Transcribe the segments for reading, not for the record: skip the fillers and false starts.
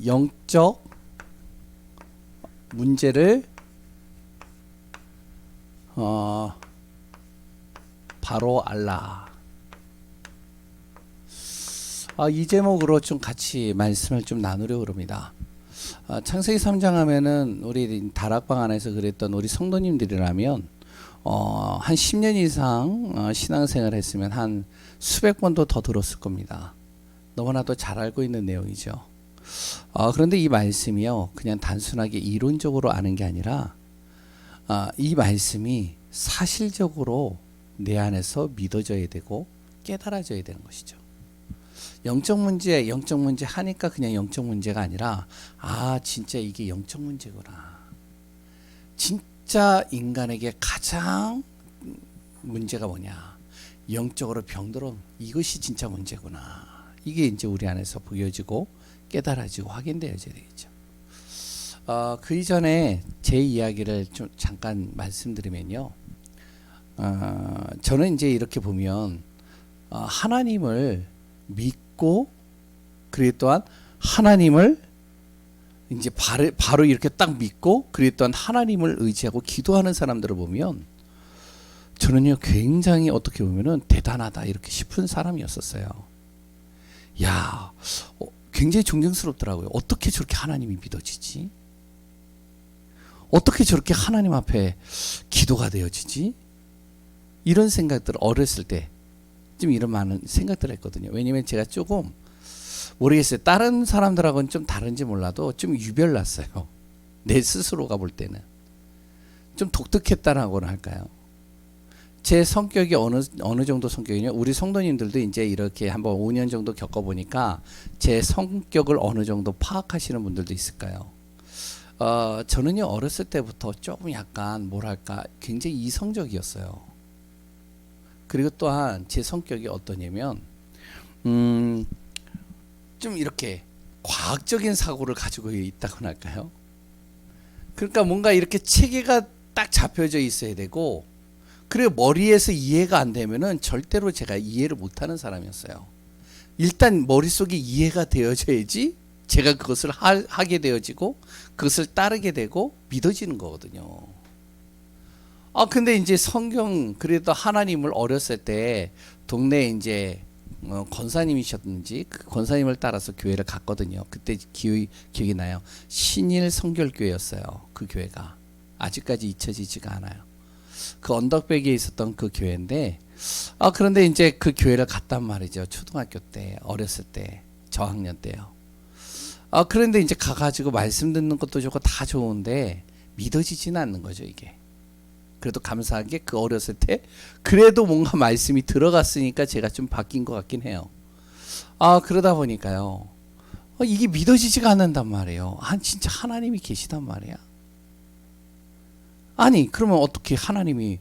영적 문제를 바로 알라. 이 제목으로 좀 같이 말씀을 좀 나누려고 합니다. 창세기 3장 하면은 우리 다락방 안에서 그랬던 우리 성도님들이라면 한 10년 이상 신앙생활 했으면 한 수백 번도 더 들었을 겁니다. 너무나도 잘 알고 있는 내용이죠. 그런데 이 말씀이요, 그냥 단순하게 이론적으로 아는 게 아니라 이 말씀이 사실적으로 내 안에서 믿어져야 되고 깨달아져야 되는 것이죠. 영적 문제 하니까 그냥 영적 문제가 아니라 진짜 이게 영적 문제구나. 진짜 인간에게 가장 문제가 뭐냐? 영적으로 병들어. 이것이 진짜 문제구나. 이게 이제 우리 안에서 보여지고 깨달아지고 확인되어져야 되겠죠. 그 이전에 제 이야기를 좀 잠깐 말씀드리면요. 저는 이제 이렇게 보면 하나님을 믿고, 그리고 또한 하나님을 이제 바로 이렇게 딱 믿고, 그리고 또한 하나님을 의지하고 기도하는 사람들을 보면 저는요, 굉장히 어떻게 보면은 대단하다 이렇게 싶은 사람이었었어요. 굉장히 존경스럽더라고요. 어떻게 저렇게 하나님이 믿어지지? 어떻게 저렇게 하나님 앞에 기도가 되어지지? 이런 생각들 어렸을 때 좀 이런 많은 생각들을 했거든요. 왜냐면 제가 조금 모르겠어요. 다른 사람들하고는 좀 다른지 몰라도 좀 유별났어요. 내 스스로가 볼 때는 좀 독특했다라고나 할까요? 제 성격이 어느 정도 성격이냐? 우리 성도님들도 이제 이렇게 한번 5년 정도 겪어보니까 제 성격을 어느 정도 파악하시는 분들도 있을까요? 저는요, 어렸을 때부터 조금 약간 뭐랄까 굉장히 이성적이었어요. 그리고 또한 제 성격이 어떠냐면 좀 이렇게 과학적인 사고를 가지고 있다고나 할까요? 그러니까 뭔가 이렇게 체계가 딱 잡혀져 있어야 되고, 그리고 머리에서 이해가 안 되면은 절대로 제가 이해를 못하는 사람이었어요. 일단 머릿속에 이해가 되어져야지 제가 그것을 하게 되어지고 그것을 따르게 되고 믿어지는 거거든요. 근데 이제 성경, 그래도 하나님을 어렸을 때 동네에 이제 권사님이셨는지 그 권사님을 따라서 교회를 갔거든요. 그때 기억이 나요. 신일 성결교회였어요. 그 교회가 아직까지 잊혀지지가 않아요. 그 언덕배기에 있었던 그 교회인데, 그런데 이제 그 교회를 갔단 말이죠. 초등학교 때, 어렸을 때, 저학년 때요. 그런데 이제 가가지고 말씀 듣는 것도 좋고 다 좋은데 믿어지지는 않는 거죠, 이게. 그래도 감사하게 그 어렸을 때 그래도 뭔가 말씀이 들어갔으니까 제가 좀 바뀐 것 같긴 해요. 그러다 보니까요, 이게 믿어지지가 않는단 말이에요. 진짜 하나님이 계시단 말이야. 그러면 어떻게 하나님이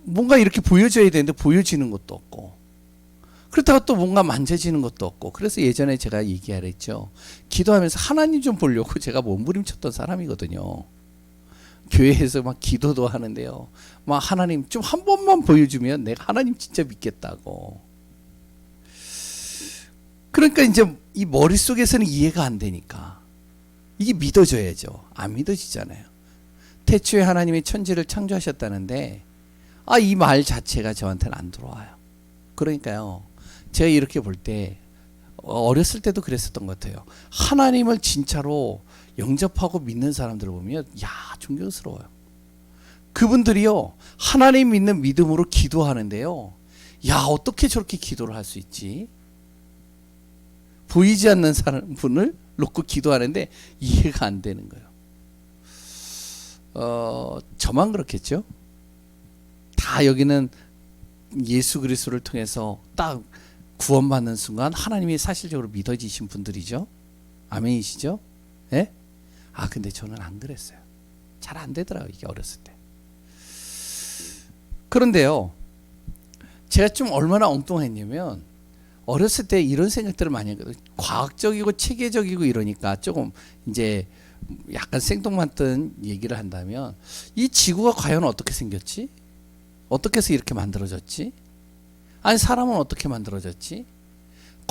뭔가 이렇게 보여줘야 되는데 보여지는 것도 없고, 그렇다고 또 뭔가 만져지는 것도 없고. 그래서 예전에 제가 얘기하려 했죠. 기도하면서 하나님 좀 보려고 제가 몸부림쳤던 사람이거든요. 교회에서 막 기도도 하는데요, 막 하나님 좀 한 번만 보여주면 내가 하나님 진짜 믿겠다고. 그러니까 이제 이 머릿속에서는 이해가 안 되니까 이게 믿어져야죠. 안 믿어지잖아요. 태초에 하나님이 천지를 창조하셨다는데 이 말 자체가 저한테는 안 들어와요. 그러니까요, 제가 이렇게 볼 때 어렸을 때도 그랬었던 것 같아요. 하나님을 진짜로 영접하고 믿는 사람들을 보면 존경스러워요. 그분들이요, 하나님 믿는 믿음으로 기도하는데요, 어떻게 저렇게 기도를 할 수 있지? 보이지 않는 분을 놓고 기도하는데 이해가 안 되는 거예요. 저만 그렇겠죠? 다 여기는 예수 그리스도를 통해서 딱 구원받는 순간 하나님이 사실적으로 믿어지신 분들이죠. 아멘이시죠? 예? 근데 저는 안 그랬어요. 잘 안 되더라고요, 이게 어렸을 때. 그런데요, 제가 좀 얼마나 엉뚱했냐면, 어렸을 때 이런 생각들을 많이 했거든요. 과학적이고 체계적이고 이러니까 조금 이제 약간 생뚱맞던 얘기를 한다면, 이 지구가 과연 어떻게 생겼지? 어떻게 해서 이렇게 만들어졌지? 사람은 어떻게 만들어졌지?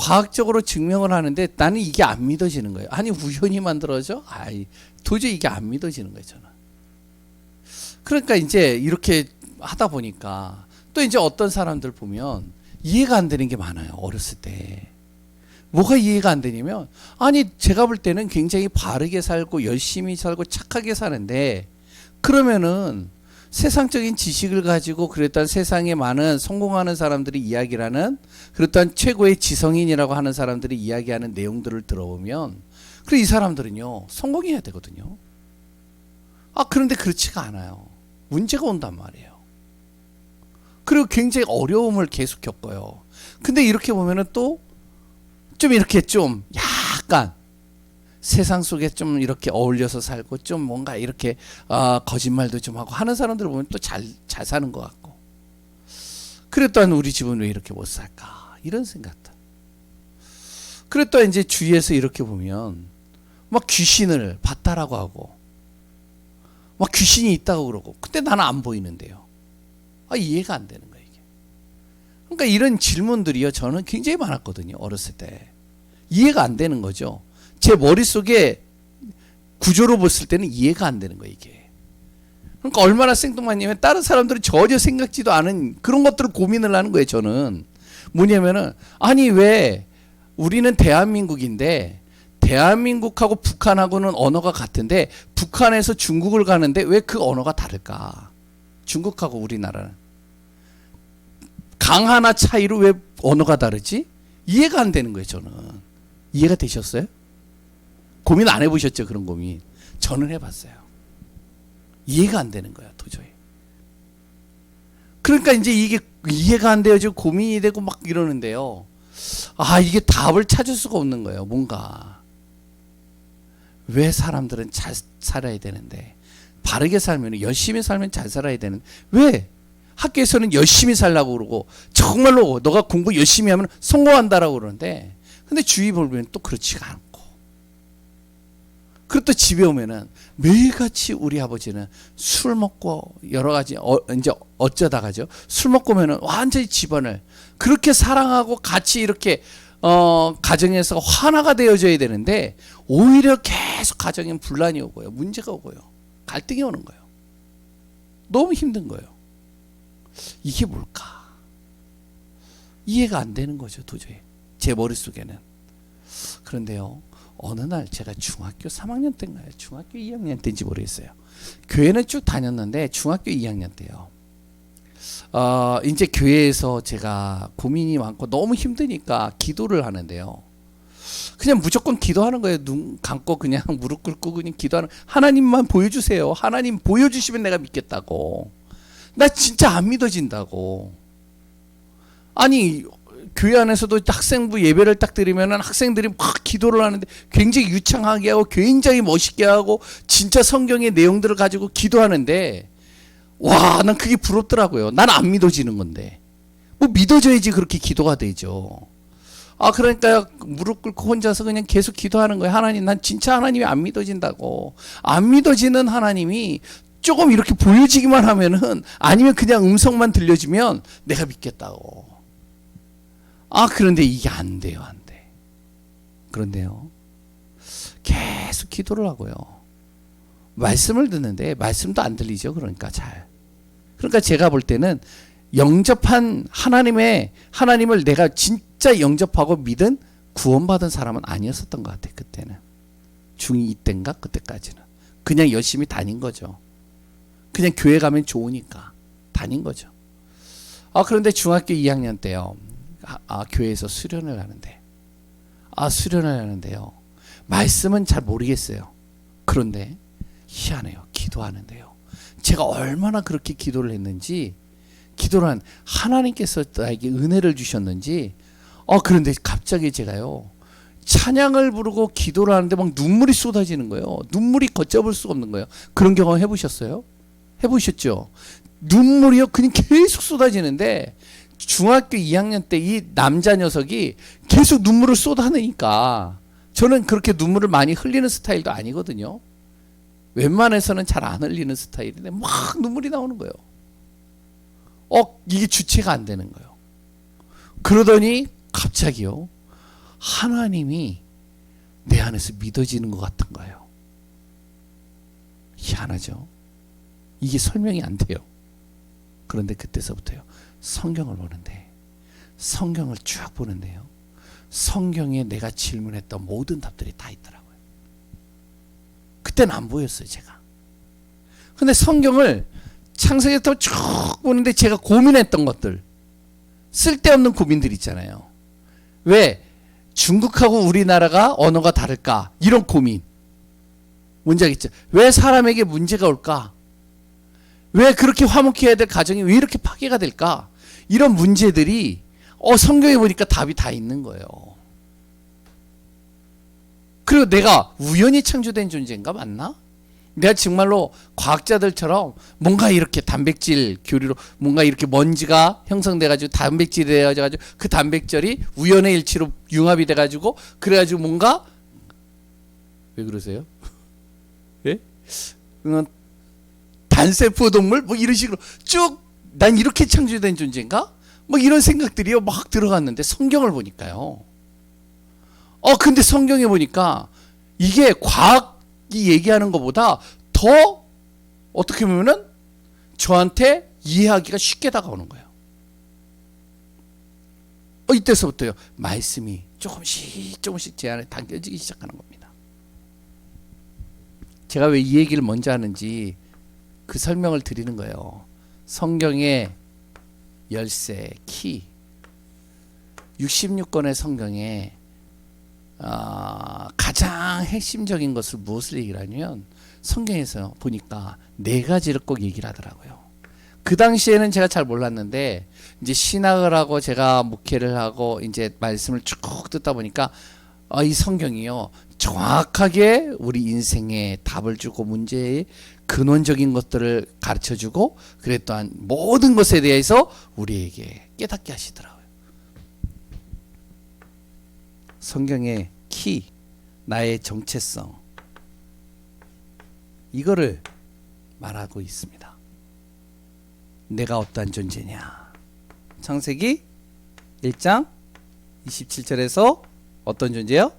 과학적으로 증명을 하는데 나는 이게 안 믿어지는 거예요. 아니 우연히 만들어져? 도저히 이게 안 믿어지는 거예요 저는. 그러니까 이제 이렇게 하다 보니까 또 이제 어떤 사람들 보면 이해가 안 되는 게 많아요. 어렸을 때. 뭐가 이해가 안 되냐면 아니 제가 볼 때는 굉장히 바르게 살고 열심히 살고 착하게 사는데 그러면은 세상적인 지식을 가지고 그랬던 세상에 많은 성공하는 사람들이 이야기를 하는 그랬던 최고의 지성인이라고 하는 사람들이 이야기하는 내용들을 들어보면 그래 이 사람들은요 성공해야 되거든요. 그런데 그렇지가 않아요. 문제가 온단 말이에요. 그리고 굉장히 어려움을 계속 겪어요. 근데 이렇게 보면은 또 좀 이렇게 좀 약간 세상 속에 좀 이렇게 어울려서 살고 좀 뭔가 이렇게 거짓말도 좀 하고 하는 사람들 보면 또 잘 사는 것 같고 그랬더니 우리 집은 왜 이렇게 못 살까 이런 생각들. 그랬더니 이제 주위에서 이렇게 보면 막 귀신을 봤다라고 하고 막 귀신이 있다고 그러고 근데 나는 안 보이는데요. 이해가 안 되는 거예요 이게. 그러니까 이런 질문들이요 저는 굉장히 많았거든요. 어렸을 때 이해가 안 되는 거죠. 제 머릿속에 구조로 봤을 때는 이해가 안 되는 거예요 이게. 그러니까 얼마나 생뚱맞냐면 다른 사람들은 전혀 생각지도 않은 그런 것들을 고민을 하는 거예요 저는. 뭐냐면은 아니 왜 우리는 대한민국인데 대한민국하고 북한하고는 언어가 같은데 북한에서 중국을 가는데 왜 그 언어가 다를까? 중국하고 우리나라는 강 하나 차이로 왜 언어가 다르지? 이해가 안 되는 거예요 저는. 이해가 되셨어요? 고민 안 해보셨죠? 그런 고민. 저는 해봤어요. 이해가 안 되는 거야 도저히. 그러니까 이제 이게 이해가 안 돼요. 지금 고민이 되고 막 이러는데요. 이게 답을 찾을 수가 없는 거예요. 뭔가 왜 사람들은 잘 살아야 되는데 바르게 살면 열심히 살면 잘 살아야 되는데 왜 학교에서는 열심히 살라고 그러고 정말로 너가 공부 열심히 하면 성공한다라고 그러는데 근데 주위 보면 또 그렇지가 않고 그리고 또 집에 오면은 매일같이 우리 아버지는 술 먹고 여러 가지 이제 어쩌다가죠 술 먹고 오면은 완전히 집안을 그렇게 사랑하고 같이 이렇게 가정에서 하나가 되어져야 되는데 오히려 계속 가정에 분란이 오고요 문제가 오고요 갈등이 오는 거예요. 너무 힘든 거예요. 이게 뭘까? 이해가 안 되는 거죠 도저히 제 머릿속에는. 그런데요 어느 날 제가 중학교 3학년 때인가요? 중학교 2학년 때인지 모르겠어요. 교회는 쭉 다녔는데 중학교 2학년 때요. 이제 교회에서 제가 고민이 많고 너무 힘드니까 기도를 하는데요. 그냥 무조건 기도하는 거예요. 눈 감고 그냥 무릎 꿇고 그냥 기도하는. 하나님만 보여주세요. 하나님 보여주시면 내가 믿겠다고. 나 진짜 안 믿어진다고. 아니 교회 안에서도 학생부 예배를 딱 드리면은 학생들이 막 기도를 하는데 굉장히 유창하게 하고 굉장히 멋있게 하고 진짜 성경의 내용들을 가지고 기도하는데 와, 난 그게 부럽더라고요. 난 안 믿어지는 건데. 뭐 믿어져야지 그렇게 기도가 되죠. 그러니까 무릎 꿇고 혼자서 그냥 계속 기도하는 거예요. 하나님, 난 진짜 하나님이 안 믿어진다고. 안 믿어지는 하나님이 조금 이렇게 보여지기만 하면은 아니면 그냥 음성만 들려주면 내가 믿겠다고. 그런데 이게 안 돼요, 안 돼. 그런데요, 계속 기도를 하고요. 말씀을 듣는데 말씀도 안 들리죠. 그러니까 잘. 그러니까 제가 볼 때는 영접한 하나님을 내가 진짜 영접하고 믿은 구원받은 사람은 아니었었던 것 같아요. 그때는. 중2 때인가 그때까지는. 그냥 열심히 다닌 거죠. 그냥 교회 가면 좋으니까 다닌 거죠. 그런데 중학교 2학년 때요. 교회에서 수련을 하는데요. 말씀은 잘 모르겠어요. 그런데 희한해요. 기도하는데요. 제가 얼마나 그렇게 기도를 했는지, 기도를 한 하나님께서 나에게 은혜를 주셨는지, 그런데 갑자기 제가요, 찬양을 부르고 기도를 하는데 막 눈물이 쏟아지는 거예요. 눈물이 걷잡을 수가 없는 거예요. 그런 경험 해보셨어요? 해보셨죠? 눈물이요, 그냥 계속 쏟아지는데, 중학교 2학년 때 이 남자 녀석이 계속 눈물을 쏟아내니까, 저는 그렇게 눈물을 많이 흘리는 스타일도 아니거든요. 웬만해서는 잘 안 흘리는 스타일인데 막 눈물이 나오는 거예요. 이게 주체가 안 되는 거예요. 그러더니 갑자기요, 하나님이 내 안에서 믿어지는 것 같은 거예요. 희한하죠? 이게 설명이 안 돼요. 그런데 그때서부터요. 성경을 보는데, 성경을 쭉 보는데요. 성경에 내가 질문했던 모든 답들이 다 있더라고요. 그때는 안 보였어요, 제가. 근데 성경을 창세기부터 쭉 보는데 제가 고민했던 것들, 쓸데없는 고민들 있잖아요. 왜 중국하고 우리나라가 언어가 다를까? 이런 고민. 문제 있죠. 왜 사람에게 문제가 올까? 왜 그렇게 화목해야 될 가정이 왜 이렇게 파괴가 될까? 이런 문제들이 성경에 보니까 답이 다 있는 거예요. 그리고 내가 우연히 창조된 존재인가 맞나? 내가 정말로 과학자들처럼 뭔가 이렇게 단백질 교류로 뭔가 이렇게 먼지가 형성돼가지고 단백질이 되어가지고 그 단백질이 우연의 일치로 융합이 돼가지고 그래가지고 뭔가 왜 그러세요? 예? 단세포 동물 뭐 이런 식으로 쭉 난 이렇게 창조된 존재인가? 뭐 이런 생각들이요 막 들어갔는데 성경을 보니까요. 근데 성경에 보니까 이게 과학이 얘기하는 것보다 더 어떻게 보면은 저한테 이해하기가 쉽게 다가오는 거예요. 이때서부터요 말씀이 조금씩 제 안에 담겨지기 시작하는 겁니다. 제가 왜 이 얘기를 먼저 하는지 그 설명을 드리는 거예요. 성경의 열쇠, 키 66권의 성경에 가장 핵심적인 것을 무엇을 얘기를 하냐면 성경에서 보니까 네 가지를 꼭 얘기를 하더라고요. 그 당시에는 제가 잘 몰랐는데 이제 신학을 하고 제가 목회를 하고 이제 말씀을 쭉 듣다 보니까 이 성경이요 정확하게 우리 인생에 답을 주고 문제의 근원적인 것들을 가르쳐주고 그래 또한 모든 것에 대해서 우리에게 깨닫게 하시더라고요. 성경의 키, 나의 정체성 이거를 말하고 있습니다. 내가 어떠한 존재냐. 창세기 1장 27절에서 어떤 존재요?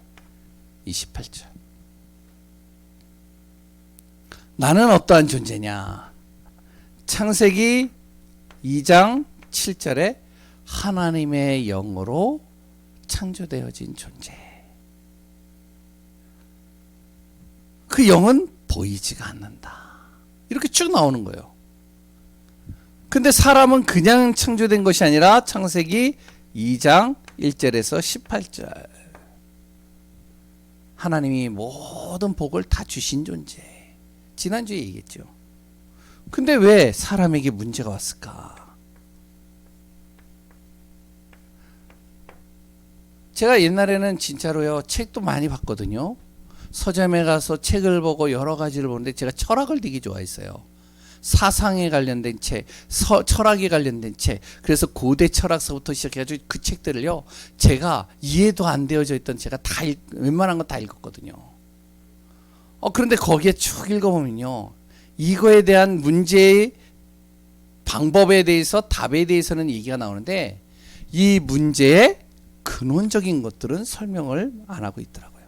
28절. 나는 어떠한 존재냐. 창세기 2장 7절에 하나님의 영으로 창조되어진 존재. 그 영은 보이지가 않는다. 이렇게 쭉 나오는 거예요. 근데 사람은 그냥 창조된 것이 아니라 창세기 2장 1절에서 18절. 하나님이 모든 복을 다 주신 존재. 지난주에 얘기했죠. 근데 왜 사람에게 문제가 왔을까? 제가 옛날에는 진짜로요 책도 많이 봤거든요. 서점에 가서 책을 보고 여러 가지를 보는데 제가 철학을 되게 좋아했어요. 사상에 관련된 책, 철학에 관련된 책. 그래서 고대 철학서부터 시작해가지고 그 책들을요 제가 이해도 안 되어져 있던 제가 다 웬만한 건 다 읽었거든요. 그런데 거기에 쭉 읽어보면요 이거에 대한 문제의 방법에 대해서 답에 대해서는 얘기가 나오는데 이 문제의 근원적인 것들은 설명을 안 하고 있더라고요.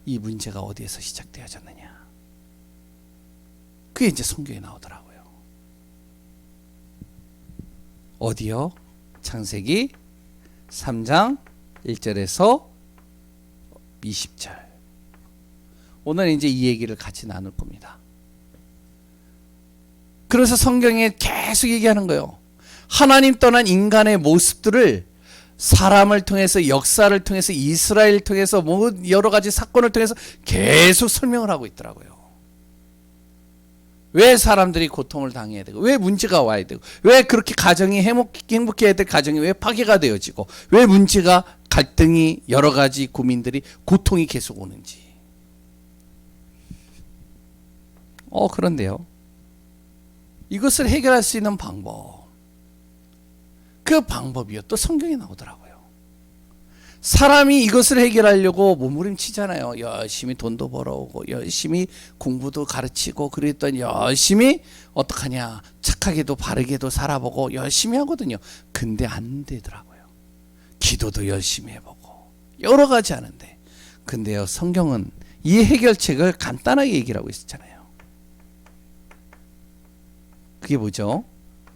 이 문제가 어디에서 시작되어졌느냐. 그게 이제 성경에 나오더라고요. 어디요? 창세기 3장 1절에서 20절. 오늘 이제 이 얘기를 같이 나눌 겁니다. 그래서 성경에 계속 얘기하는 거예요. 하나님 떠난 인간의 모습들을 사람을 통해서 역사를 통해서 이스라엘을 통해서 뭐 여러 가지 사건을 통해서 계속 설명을 하고 있더라고요. 왜 사람들이 고통을 당해야 되고 왜 문제가 와야 되고 왜 그렇게 가정이 행복해야 될 가정이 왜 파괴가 되어지고 왜 문제가 갈등이 여러 가지 고민들이 고통이 계속 오는지. 그런데요 이것을 해결할 수 있는 방법, 그 방법이요 또 성경에 나오더라고요. 사람이 이것을 해결하려고 몸부림치잖아요. 열심히 돈도 벌어오고 열심히 공부도 가르치고 그랬더니 열심히 어떡하냐 착하게도 바르게도 살아보고 열심히 하거든요. 근데 안 되더라고요. 기도도 열심히 해보고 여러 가지 하는데, 근데요, 성경은 이 해결책을 간단하게 얘기를 하고 있었잖아요. 그게 뭐죠?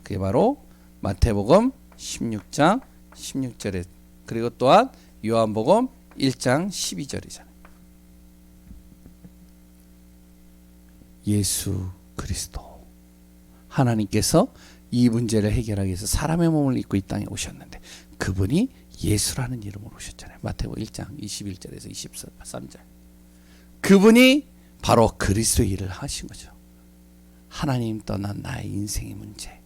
그게 바로 마태복음 16장 16절에, 그리고 또한 요한복음 1장 12절이잖아요. 예수 그리스도, 하나님께서 이 문제를 해결하기 위해서 사람의 몸을 입고 이 땅에 오셨는데, 그분이 예수라는 이름으로 오셨잖아요. 마태복음 1장 21절에서 23절. 그분이 바로 그리스도의 일을 하신 거죠. 하나님 떠난 나의 인생의 문제,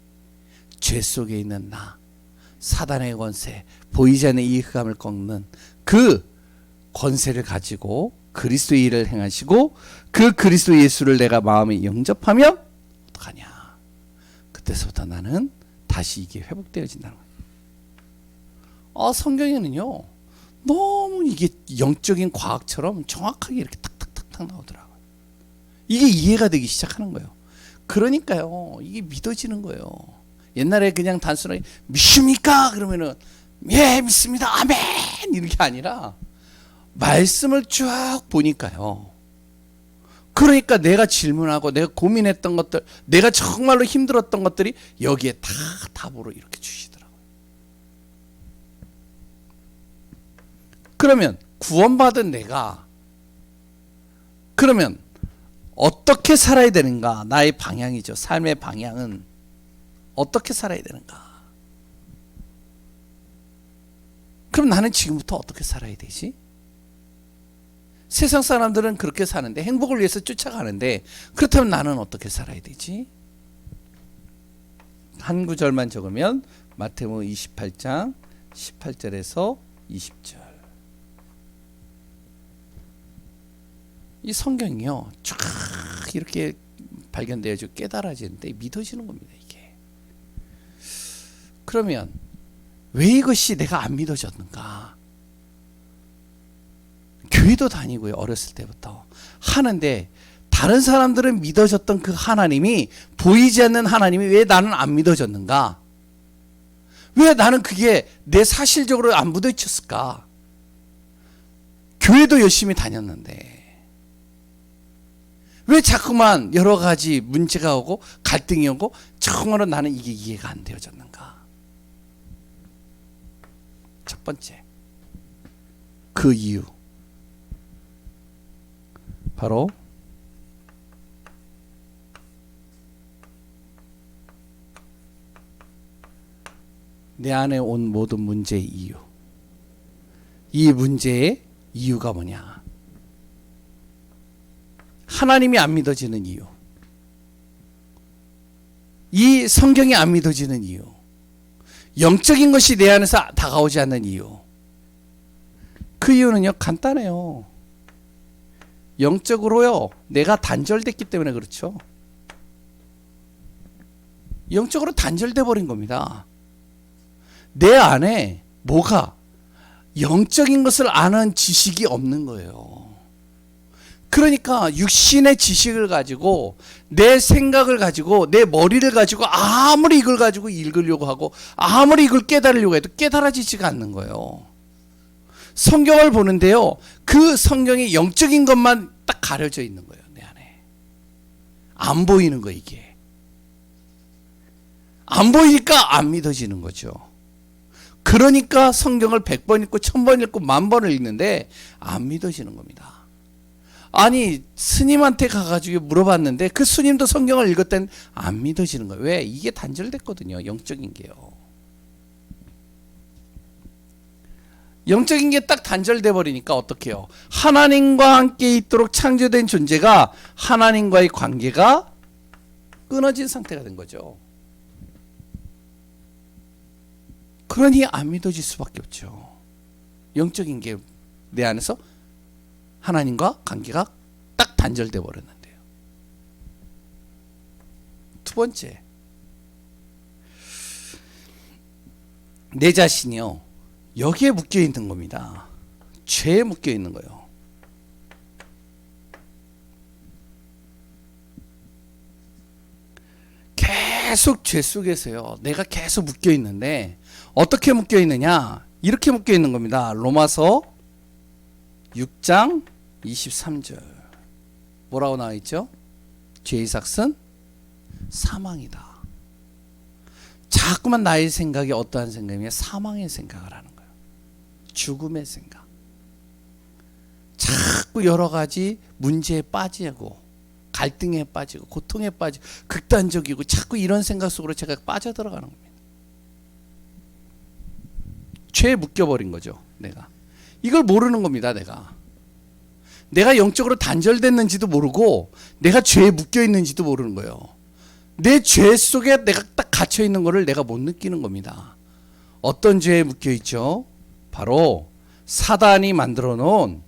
죄 속에 있는 나, 사단의 권세, 보이지 않는 이 흑암을 꺾는 그 권세를 가지고 그리스도의 일을 행하시고, 그 그리스도 예수를 내가 마음에 영접하면 어떡하냐, 그때서부터 나는 다시 이게 회복되어진다는 거예요. 성경에는요, 너무 이게 영적인 과학처럼 정확하게 이렇게 탁탁탁탁 나오더라고요. 이게 이해가 되기 시작하는 거예요. 그러니까요, 이게 믿어지는 거예요. 옛날에 그냥 단순하게 믿습니까? 그러면은 예, 믿습니다, 아멘, 이렇게 아니라 말씀을 쭉 보니까요, 그러니까 내가 질문하고 내가 고민했던 것들, 내가 정말로 힘들었던 것들이 여기에 다 답으로 이렇게 주시더라고요. 그러면 구원받은 내가 그러면 어떻게 살아야 되는가? 나의 방향이죠. 삶의 방향은 어떻게 살아야 되는가? 그럼 나는 지금부터 어떻게 살아야 되지? 세상 사람들은 그렇게 사는데, 행복을 위해서 쫓아가는데, 그렇다면 나는 어떻게 살아야 되지? 한 구절만 적으면 마태복음 28장 18절에서 20절. 이 성경이요, 쫙 이렇게 발견되어지고 깨달아지는데 믿어지는 겁니다, 이게. 그러면 왜 이것이 내가 안 믿어졌는가? 교회도 다니고요, 어렸을 때부터 하는데, 다른 사람들은 믿어졌던 그 하나님이, 보이지 않는 하나님이 왜 나는 안 믿어졌는가? 왜 나는 그게 내 사실적으로 안 부딪혔을까? 교회도 열심히 다녔는데 왜 자꾸만 여러 가지 문제가 오고 갈등이 오고 정말로 나는 이게 이해가 안 되어졌는가? 첫 번째, 그 이유, 바로 내 안에 온 모든 문제의 이유, 이 문제의 이유가 뭐냐? 하나님이 안 믿어지는 이유, 이 성경이 안 믿어지는 이유, 영적인 것이 내 안에서 다가오지 않는 이유. 그 이유는요, 간단해요. 영적으로요, 내가 단절됐기 때문에 그렇죠. 영적으로 단절돼 버린 겁니다. 내 안에 뭐가, 영적인 것을 아는 지식이 없는 거예요. 그러니까 육신의 지식을 가지고, 내 생각을 가지고, 내 머리를 가지고 아무리 이걸 가지고 읽으려고 하고 아무리 이걸 깨달으려고 해도 깨달아지지가 않는 거예요. 성경을 보는데요, 그 성경의 영적인 것만 딱 가려져 있는 거예요, 내 안에. 안 보이는 거, 이게. 안 보이니까 안 믿어지는 거죠. 그러니까 성경을 100번 읽고 1000번 읽고 10,000번을 읽는데 안 믿어지는 겁니다. 아니, 스님한테 가가지고 물어봤는데 그 스님도 성경을 읽었더니 안 믿어지는 거예요. 왜? 이게 단절됐거든요, 영적인 게요. 영적인 게 딱 단절돼 버리니까 어떻게 해요? 하나님과 함께 있도록 창조된 존재가 하나님과의 관계가 끊어진 상태가 된 거죠. 그러니 안 믿어질 수밖에 없죠. 영적인 게 내 안에서 하나님과 관계가 딱 단절돼 버렸는데요. 두 번째, 내 자신이요, 여기에 묶여 있는 겁니다. 죄에 묶여 있는 거예요. 계속 죄 속에서요, 내가 계속 묶여 있는데, 어떻게 묶여 있느냐? 이렇게 묶여 있는 겁니다. 로마서 6장 23절. 뭐라고 나와 있죠? 죄의 삭은 사망이다. 자꾸만 나의 생각이 어떠한 생각이냐? 사망의 생각을 하는 거예요. 죽음의 생각. 자꾸 여러 가지 문제에 빠지고 갈등에 빠지고 고통에 빠지고 극단적이고 자꾸 이런 생각 속으로 제가 빠져들어가는 겁니다. 죄에 묶여버린 거죠. 내가 이걸 모르는 겁니다. 내가 영적으로 단절됐는지도 모르고 내가 죄에 묶여있는지도 모르는 거예요. 내 죄 속에 내가 딱 갇혀있는 거를 내가 못 느끼는 겁니다. 어떤 죄에 묶여있죠? 바로 사단이 만들어 놓은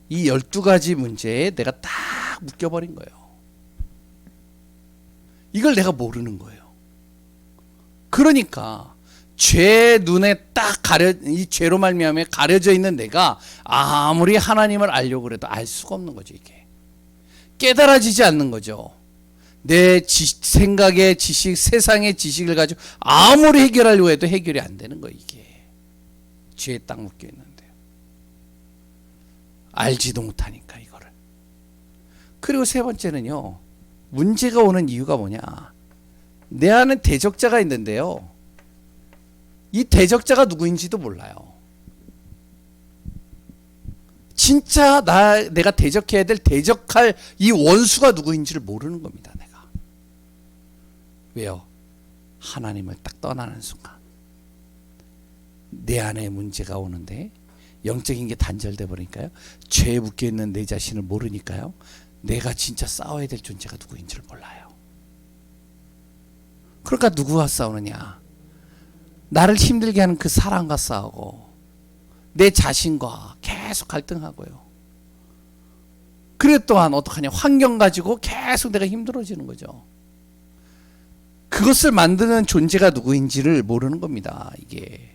이 12가지 문제에 내가 딱 묶여버린 거예요. 이걸 내가 모르는 거예요. 그러니까 죄 눈에 딱 이 죄로 말미암아 가려져 있는 내가 아무리 하나님을 알려고 그래도 알 수가 없는 거죠. 이게 깨달아지지 않는 거죠. 내 생각의 지식, 세상의 지식을 가지고 아무리 해결하려고 해도 해결이 안 되는 거예요. 이게 죄에 딱 묶여 있는데요. 알지도 못하니까 이거를. 그리고 세 번째는요, 문제가 오는 이유가 뭐냐? 내 안에 대적자가 있는데요, 이 대적자가 누구인지도 몰라요. 진짜 내가 대적해야 될 대적할 이 원수가 누구인지를 모르는 겁니다. 내가. 왜요? 하나님을 딱 떠나는 순간 내 안에 문제가 오는데 영적인 게 단절돼 버리니까요. 죄에 묶여있는 내 자신을 모르니까요. 내가 진짜 싸워야 될 존재가 누구인지를 몰라요. 그러니까 누구와 싸우느냐? 나를 힘들게 하는 그 사람과 싸우고 내 자신과 계속 갈등하고요. 그래 또한 어떡하냐? 환경 가지고 계속 내가 힘들어지는 거죠. 그것을 만드는 존재가 누구인지를 모르는 겁니다. 이게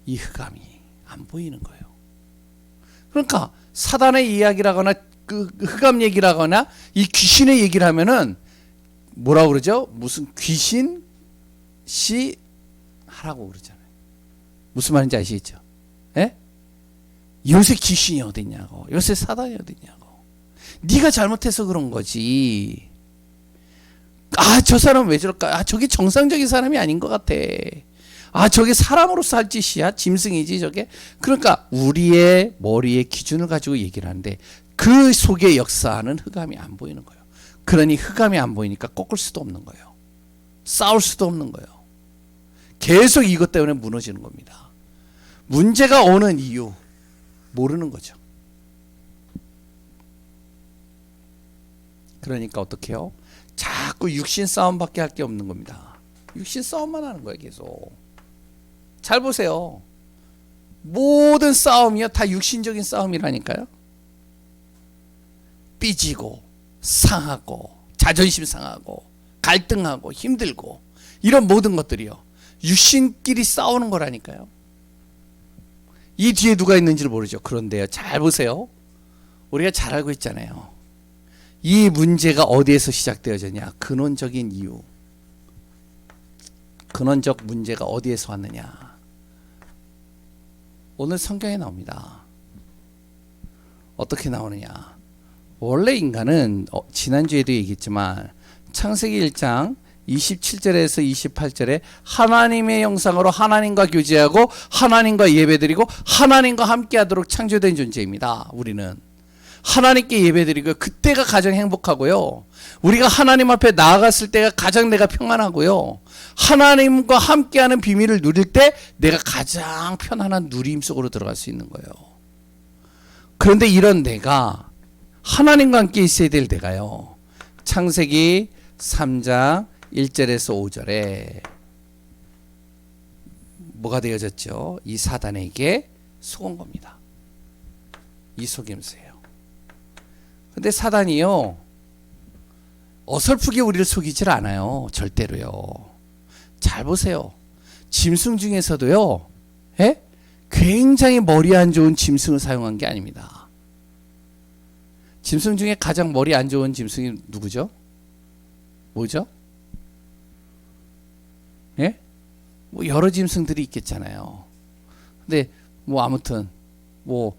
이 흑암이 안 보이는 거예요. 그러니까 사단의 이야기라거나 그 흑암 얘기라거나 이 귀신의 얘기를 하면은 뭐라고 그러죠? 무슨 귀신 씨 하라고 그러잖아요. 무슨 말인지 아시겠죠? 예? 요새 귀신이 어딨냐고, 요새 사단이 어딨냐고. 네가 잘못해서 그런 거지. 아, 저 사람 왜 저럴까? 아, 저게 정상적인 사람이 아닌 것 같아. 아, 저게 사람으로서 할 짓이야? 짐승이지 저게? 그러니까 우리의 머리의 기준을 가지고 얘기를 하는데 그 속에 역사하는 흑암이 안 보이는 거예요. 그러니 흑암이 안 보이니까 꺾을 수도 없는 거예요. 싸울 수도 없는 거예요. 계속 이것 때문에 무너지는 겁니다. 문제가 오는 이유 모르는 거죠. 그러니까 어떻게 해요? 자꾸 육신 싸움밖에 할 게 없는 겁니다. 육신 싸움만 하는 거예요. 계속. 잘 보세요. 모든 싸움이요 다 육신적인 싸움이라니까요. 삐지고 상하고 자존심 상하고 갈등하고 힘들고 이런 모든 것들이요 육신끼리 싸우는 거라니까요. 이 뒤에 누가 있는지를 모르죠. 그런데요, 잘 보세요. 우리가 잘 알고 있잖아요. 이 문제가 어디에서 시작되어졌냐? 근원적인 이유. 근원적 문제가 어디에서 왔느냐? 오늘 성경에 나옵니다. 어떻게 나오느냐? 원래 인간은 지난주에도 얘기했지만 창세기 1장 27절에서 28절에 하나님의 형상으로 하나님과 교제하고 하나님과 예배드리고 하나님과 함께하도록 창조된 존재입니다. 우리는 하나님께 예배드리고 그때가 가장 행복하고요. 우리가 하나님 앞에 나아갔을 때가 가장 내가 평안하고요. 하나님과 함께하는 비밀을 누릴 때 내가 가장 편안한 누림 속으로 들어갈 수 있는 거예요. 그런데 이런 내가 하나님과 함께 있어야 될 내가요. 창세기 3장 1절에서 5절에 뭐가 되어졌죠? 이 사단에게 속은 겁니다. 이 속임수예요. 근데 사단이요 어설프게 우리를 속이질 않아요. 절대로요. 잘 보세요. 짐승 중에서도요 굉장히 머리 안 좋은 짐승을 사용한 게 아닙니다. 짐승 중에 가장 머리 안 좋은 짐승이 누구죠? 뭐죠? 예? 뭐 여러 짐승들이 있겠잖아요. 근데 뭐 아무튼 뭐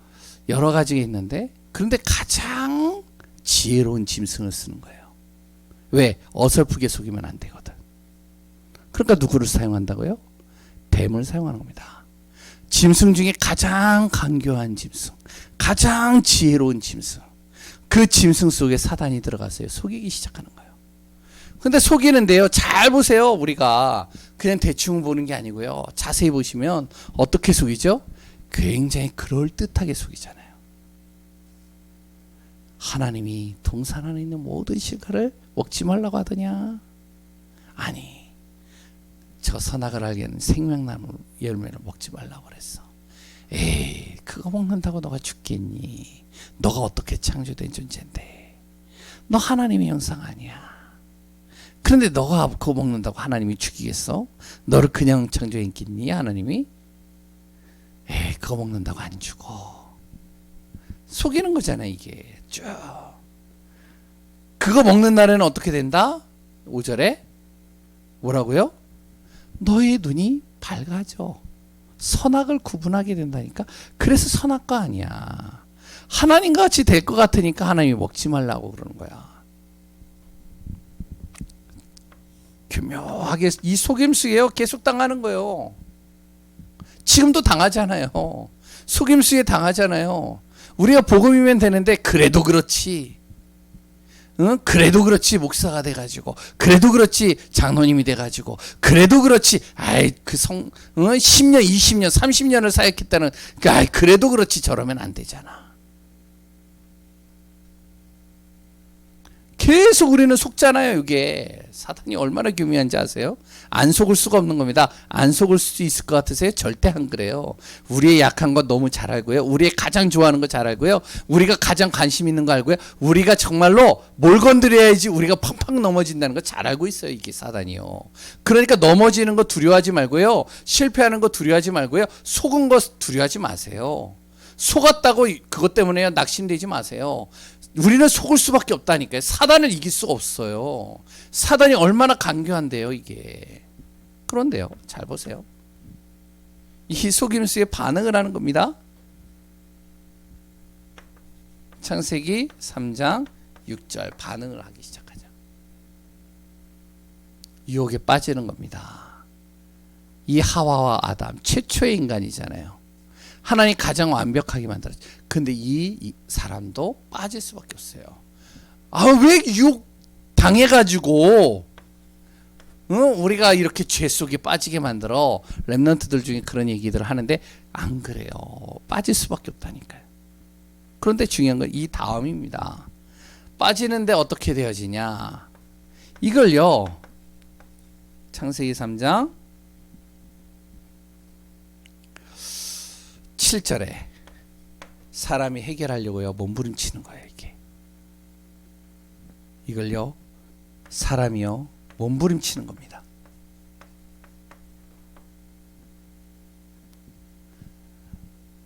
여러 가지가 있는데, 그런데 가장 지혜로운 짐승을 쓰는 거예요. 왜? 어설프게 속이면 안 되거든. 그러니까 누구를 사용한다고요? 뱀을 사용하는 겁니다. 짐승 중에 가장 간교한 짐승, 가장 지혜로운 짐승, 그 짐승 속에 사단이 들어가서요, 속이기 시작하는 거예요. 근데 속이는데요, 잘 보세요. 우리가 그냥 대충 보는 게 아니고요, 자세히 보시면 어떻게 속이죠? 굉장히 그럴듯하게 속이잖아요. 하나님이 동산 안에 있는 모든 실과를 먹지 말라고 하더냐? 아니, 저 선악을 알게는 생명나무 열매를 먹지 말라고 그랬어. 에이, 그거 먹는다고 너가 죽겠니? 너가 어떻게 창조된 존재인데? 너 하나님의 형상 아니야. 그런데 너가 그거 먹는다고 하나님이 죽이겠어? 너를 그냥 창조했겠니? 하나님이? 에이, 그거 먹는다고 안 죽어. 속이는 거잖아, 이게. 쭉. 그거 먹는 날에는 어떻게 된다? 5절에 뭐라고요? 너의 눈이 밝아져. 선악을 구분하게 된다니까. 그래서 선악과 아니야. 하나님과 같이 될 것 같으니까 하나님이 먹지 말라고 그러는 거야. 교묘하게 이 속임수예요. 계속 당하는 거예요. 지금도 당하잖아요. 속임수에 당하잖아요. 우리가 복음이면 되는데, 그래도 그렇지. 응? 그래도 그렇지 목사가 돼가지고, 그래도 그렇지 장로님이 돼가지고, 그래도 그렇지 아이 그 10년 20년 30년을 사역했다는, 아이 그래도 그렇지 저러면 안 되잖아. 계속 우리는 속잖아요. 이게 사탄이 얼마나 교묘한지 아세요? 안 속을 수가 없는 겁니다. 안 속을 수 있을 것 같으세요? 절대 안 그래요. 우리의 약한 거 너무 잘 알고요, 우리의 가장 좋아하는 거 잘 알고요, 우리가 가장 관심 있는 거 알고요, 우리가 정말로 뭘 건드려야지 우리가 팡팡 넘어진다는 거 잘 알고 있어요. 이게 사단이요. 그러니까 넘어지는 거 두려워하지 말고요, 실패하는 거 두려워하지 말고요, 속은 거 두려워하지 마세요. 속았다고 그것 때문에 낙심되지 마세요. 우리는 속을 수밖에 없다니까요. 사단을 이길 수가 없어요. 사단이 얼마나 간교한데요, 이게. 그런데요, 잘 보세요. 이 속임수에 반응을 하는 겁니다. 창세기 3장 6절 반응을 하기 시작하죠. 유혹에 빠지는 겁니다. 이 하와와 아담 최초의 인간이잖아요. 하나님 가장 완벽하게 만들었죠. 근데 이 사람도 빠질 수밖에 없어요. 아, 왜 유혹 당해가지고 우리가 이렇게 죄 속에 빠지게 만들어? 렘넌트들 중에 그런 얘기들을 하는데 안 그래요. 빠질 수밖에 없다니까요. 그런데 중요한 건 이 다음입니다. 빠지는데 어떻게 되어지냐? 이걸요, 창세기 3장 7절에 사람이 해결하려고요, 몸부림치는 거예요. 이걸요, 사람이요 몸부림치는 겁니다.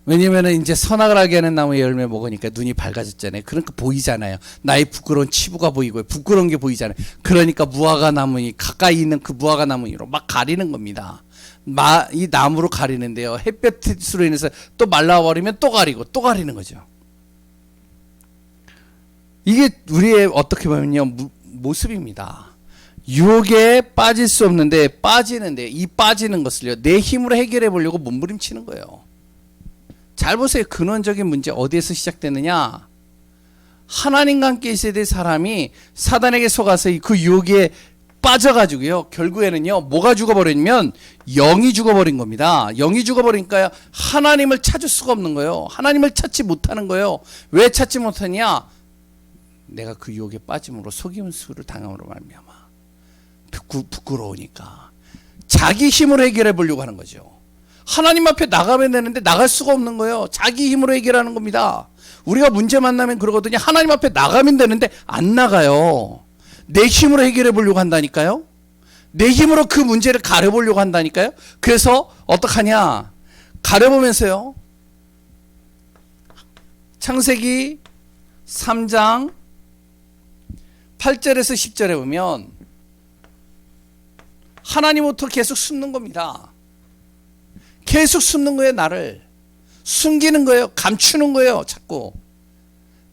왜냐면 이제 선악을 알게 하는 나무의 열매 먹으니까 눈이 밝아졌잖아요. 그러니까 보이잖아요. 나의 부끄러운 치부가 보이고요, 부끄러운 게 보이잖아요. 그러니까 무화과 나무니, 가까이 있는 그 무화과 나무니로 막 가리는 겁니다. 이 나무로 가리는데요, 햇볕으로 인해서 또 말라버리면 또 가리고 또 가리는 거죠. 이게 우리의 어떻게 보면요, 모습입니다. 유혹에 빠질 수 없는데 빠지는데, 이 빠지는 것을요, 내 힘으로 해결해 보려고 몸부림치는 거예요. 잘 보세요. 근원적인 문제 어디에서 시작되느냐? 하나님과 함께 있어야 될 사람이 사단에게 속아서 그 유혹에 빠져가지고요, 결국에는요, 뭐가 죽어버리냐면 영이 죽어버린 겁니다. 영이 죽어버리니까 하나님을 찾을 수가 없는 거예요. 하나님을 찾지 못하는 거예요. 왜 찾지 못하냐? 내가 그 유혹에 빠짐으로 속임수를 당함으로 말미암아 부끄러우니까 자기 힘으로 해결해 보려고 하는 거죠. 하나님 앞에 나가면 되는데 나갈 수가 없는 거예요. 자기 힘으로 해결하는 겁니다. 우리가 문제 만나면 그러거든요. 하나님 앞에 나가면 되는데 안 나가요. 내 힘으로 해결해 보려고 한다니까요. 내 힘으로 그 문제를 가려보려고 한다니까요. 그래서 어떡하냐? 가려보면서요, 창세기 3장 8절에서 10절에 보면 하나님부터 계속 숨는 겁니다. 계속 숨는 거예요. 나를 숨기는 거예요. 감추는 거예요. 자꾸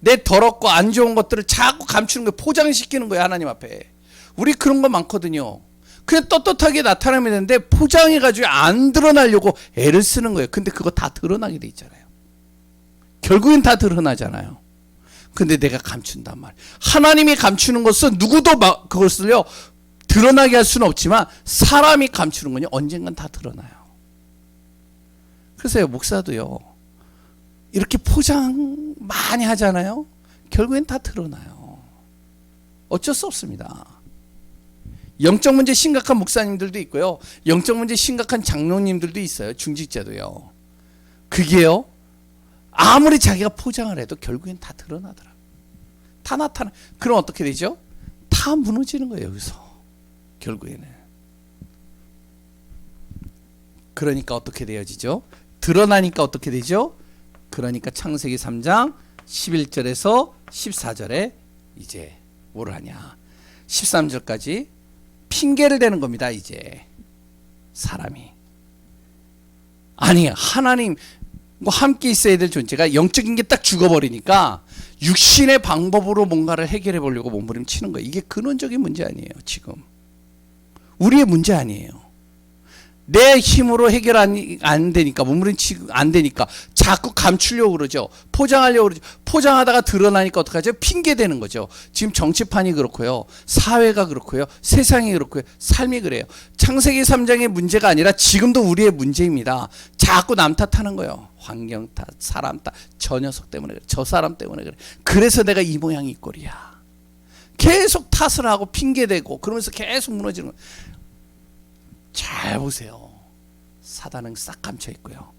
내 더럽고 안 좋은 것들을 자꾸 감추는 거예요. 포장시키는 거예요. 하나님 앞에. 우리 그런 거 많거든요. 그냥 떳떳하게 나타나면 되는데 포장해가지고 안 드러나려고 애를 쓰는 거예요. 근데 그거 다 드러나게 돼 있잖아요. 결국엔 다 드러나잖아요. 근데 내가 감춘단 말이에요. 하나님이 감추는 것은 누구도 그것을요 드러나게 할 수는 없지만 사람이 감추는 건요 언젠간 다 드러나요. 그래서 목사도요 이렇게 포장 많이 하잖아요. 결국엔 다 드러나요. 어쩔 수 없습니다. 영적 문제 심각한 목사님들도 있고요. 영적 문제 심각한 장로님들도 있어요. 중직자도요. 그게요. 아무리 자기가 포장을 해도 결국엔 다 드러나더라. 다 나타나. 그럼 어떻게 되죠? 다 무너지는 거예요. 여기서. 결국에는. 그러니까 어떻게 되어지죠? 드러나니까 어떻게 되죠? 그러니까 창세기 3장 11절에서 14절에 이제 뭘 하냐. 13절까지 핑계를 대는 겁니다. 이제 사람이 아니 하나님과 함께 있어야 될 존재가 영적인 게 딱 죽어버리니까 육신의 방법으로 뭔가를 해결해 보려고 몸부림치는 거예요. 이게 근원적인 문제 아니에요. 지금 우리의 문제 아니에요. 내 힘으로 해결 안 되니까 몸부림치고 안 되니까 자꾸 감추려고 그러죠. 포장하려고 그러죠. 포장하다가 드러나니까 어떡하죠? 핑계 대는 거죠. 지금 정치판이 그렇고요. 사회가 그렇고요. 세상이 그렇고요. 삶이 그래요. 창세기 3장의 문제가 아니라 지금도 우리의 문제입니다. 자꾸 남 탓하는 거예요. 환경 탓, 사람 탓, 저 녀석 때문에 그래. 저 사람 때문에 그래. 그래서 내가 이 모양 이 꼴이야. 계속 탓을 하고 핑계 대고 그러면서 계속 무너지는 거예요. 잘 보세요. 사단은 싹 감춰 있고요.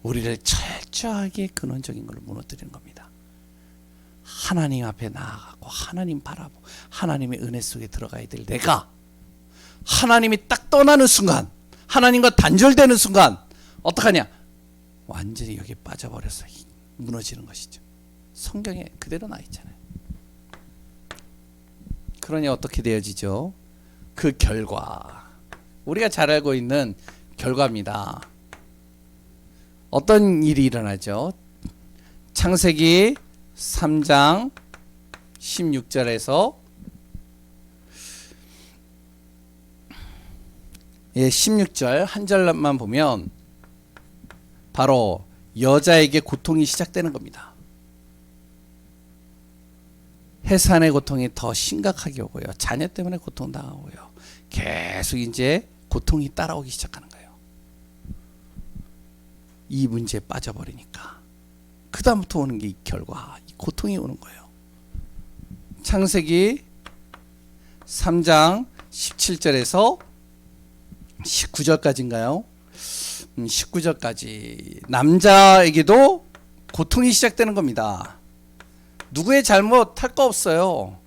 우리를 철저하게 근원적인 걸 무너뜨리는 겁니다. 하나님 앞에 나아가고 하나님 바라보고 하나님의 은혜 속에 들어가야 될 내가 하나님이 딱 떠나는 순간 하나님과 단절되는 순간 어떡하냐? 완전히 여기에 빠져버려서 무너지는 것이죠. 성경에 그대로 나 있잖아요. 그러니 어떻게 되어지죠? 그 결과 우리가 잘 알고 있는 결과입니다. 어떤 일이 일어나죠? 창세기 3장 16절에서 16절 한 절만 보면 바로 여자에게 고통이 시작되는 겁니다. 해산의 고통이 더 심각하게 오고요. 자녀 때문에 고통당하고요. 계속 이제 고통이 따라오기 시작하는 거예요. 이 문제에 빠져버리니까. 그 다음부터 오는 게 이 결과, 이 고통이 오는 거예요. 창세기 3장 17절에서 19절까지인가요? 19절까지 남자에게도 고통이 시작되는 겁니다. 누구의 잘못 할 거 없어요.